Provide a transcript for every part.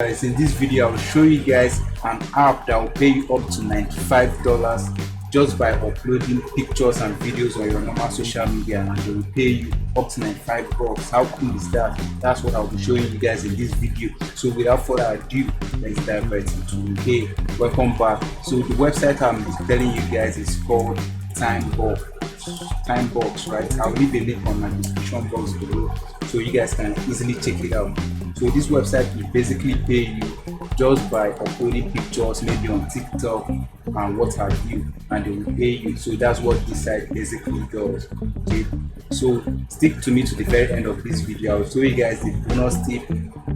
Guys, in this video I will show you guys an app that will pay you up to $95 just by uploading pictures and videos on your normal social media, and they will pay you up to 95 bucks. How cool is that? That's what I'll be showing you guys in this video. So without further ado, let's dive right into it. Hey, welcome back. So the website I'm telling you guys is called Timebox, right? I'll leave a link on my description box below so you guys can easily check it out. So this website will basically pay you just by uploading pictures, maybe on TikTok and what have you, and they will pay you. So that's what this site basically does. Okay, so stick to me to the very end of this video. I'll show you guys the bonus tip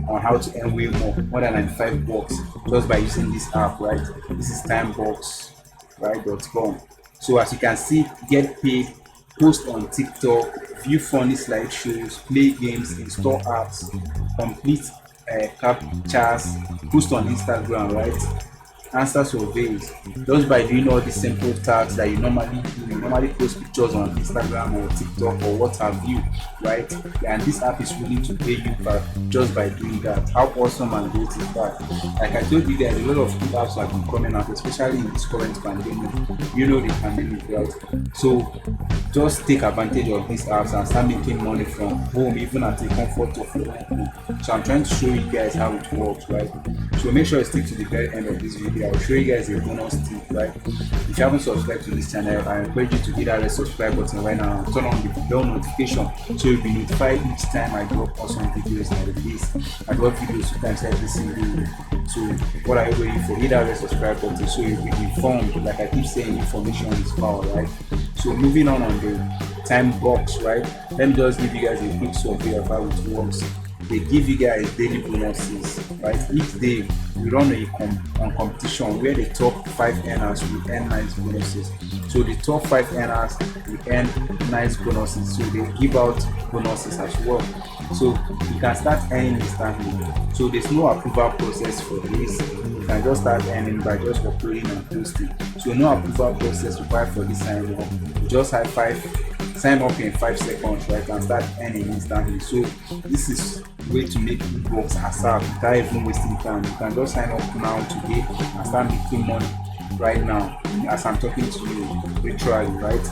on how to earn way more than 95 bucks just by using this app, right? This is timebox, right.com. So as you can see, get paid, post on TikTok, view funny slideshows, play games, install apps, complete captchas, post on Instagram, right? Answer surveys. Just by doing all these simple tasks that you normally do, you normally post pictures on Instagram or TikTok or what have you, right? And this app is willing to pay you back just by doing that. How awesome and great is that? Like I told you guys, a lot of good apps have been coming out, especially in this current pandemic. You know the pandemic, right? So just take advantage of these apps and start making money from home, even at the comfort of your home. So I'm trying to show you guys how it works, right? So make sure you stick to the very end of this video. I'll show you guys a bonus tip, right? If you haven't subscribed to this channel, I encourage you to hit that red subscribe button right now and turn on the bell notification so you'll be notified each time I drop awesome videos like this. I drop videos 2 times every single week. So what are you waiting for? Hit that red subscribe button so you'll be informed. Like I keep saying, information is power, right? So moving on the time box, right? Let me just give you guys a quick survey of how it works. They give you guys daily bonuses, right? Each day we run a competition where the top 5 earners will earn nice bonuses. So the top 5 earners will earn nice bonuses. So they give out bonuses as well. So you can start earning instantly. So there's no approval process for this. You can just start earning by just uploading and posting. So no approval process required for this sign up. You just have sign up in 5 seconds, right, and start earning instantly. So this is way to make big bucks ASAP without even wasting time. You can just sign up now today and start making money right now as I'm talking to you, literally, right?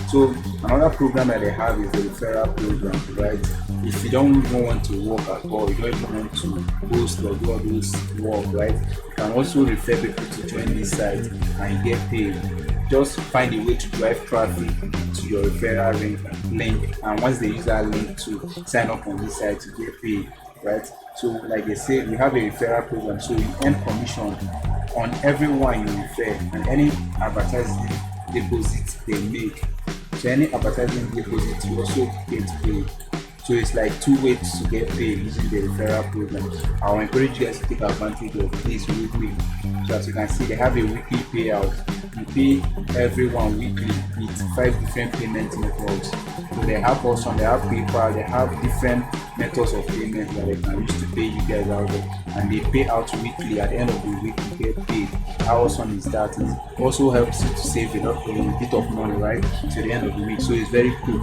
So another program that they have is the referral program, right? If you don't even want to work at all, you don't even want to post or do all those work, right? You can also refer people to join this site and you get paid. Just find a way to drive traffic to your referral link, and once they use that link to sign up on this site, you get paid, right? So like I said, we have a referral program, so you earn commission on everyone you refer and any advertising deposit they make. So any advertising deposit you also get paid. So it's like 2 ways to get paid using the referral program. I'll encourage you guys to take advantage of this weekly. So as you can see, they have a weekly payout. You pay everyone weekly with 5 different payment methods. So they have also, they have PayPal, they have different methods of payment that they can use to pay you guys out there. And they pay out weekly. At the end of the week, you get paid. How awesome is that? It also helps you to save a bit of money, right, to the end of the week. So it's very cool,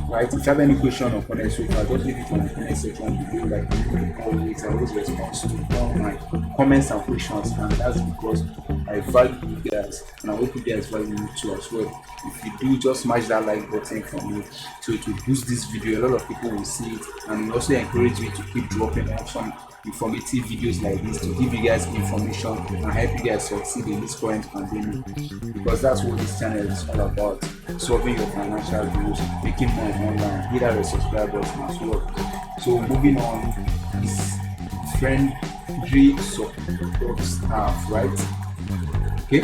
right? If you have any question or comment, so I'll just leave it on the comment section below. Like always, I always respond to all my comments and questions, and that's because I value you guys, and I hope you guys value me too as well. If you do, just smash that like button for me to boost this video. A lot of people will see it, and also encourage me to keep dropping some informative videos like this to give you guys information and help you guys succeed in this current pandemic, because that's what this channel is all about: solving your financial goals, making money online. Hit that subscribe button as well. So moving on, is friendly support staff, right? Okay,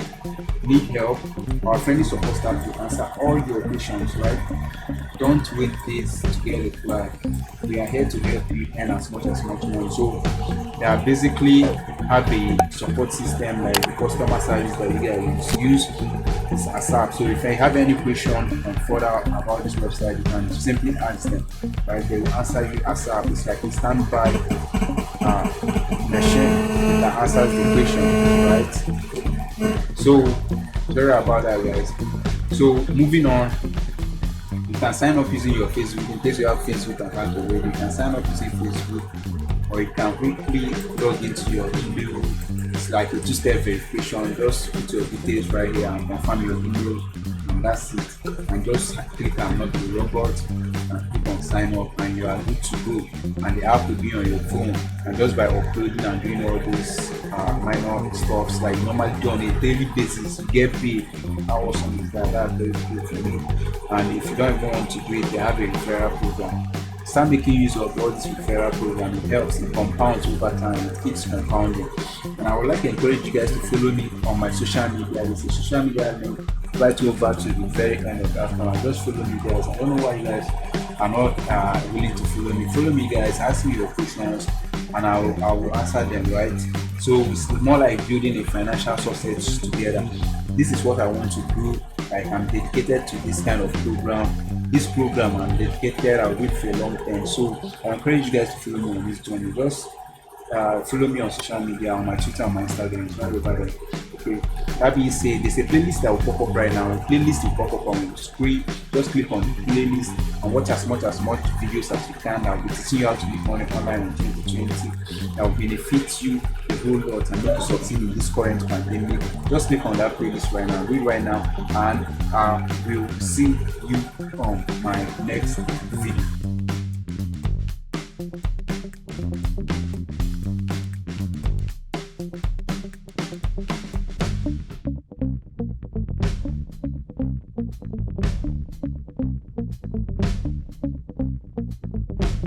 need help? Our friendly support staff will answer all your questions, right? Don't wait days to get a reply. We are here to help you earn as much money. So they are basically have a support system like the customer service that you guys use as ASAP. So if you have any question and further about this website, you can simply ask them, right? They will answer you ASAP. It's like a standby machine that answers the question, right? So sorry about that, guys. So moving on, you can sign up using your Facebook. In case you have Facebook account already, you can sign up using Facebook or you can quickly log into your email. It's like a two-step verification. Just put your details right here and confirm your email, and that's it. And just click I'm not a robot and click on sign up, and you are good to go. And the app will be on your phone, and just by uploading and doing all those minor stuffs like you normally do on a daily basis, you get paid. How awesome is that? That's very good for me. And if you don't even want to do it, they have a referral program. Start making use of all this referral program. It helps, it compounds over time, it keeps compounding. And I would like to encourage you guys to follow me on my social media. There's a social media link right over to the very end of that now. Just follow me, guys. I don't know why you guys are not willing to follow me. Follow me, guys. Ask me your questions and I will answer them, right? So it's more like building a financial success together. This is what I want to do. Like I'm dedicated to this kind of program. This program I'm dedicated, I'll do it for a long time. So I encourage you guys to follow me on this journey. Just follow me on social media, on my Twitter, on my Instagram, it's right over there. Okay. That being said, there's a playlist that will pop up right now. A playlist will pop up on the screen. Just click on the playlist and watch as much videos as you can. That will be teaching you how to be online in 2020. That will benefit you a whole lot and make you succeed in this current pandemic. Just click on that playlist right now, read right now, and we'll see you on my next video.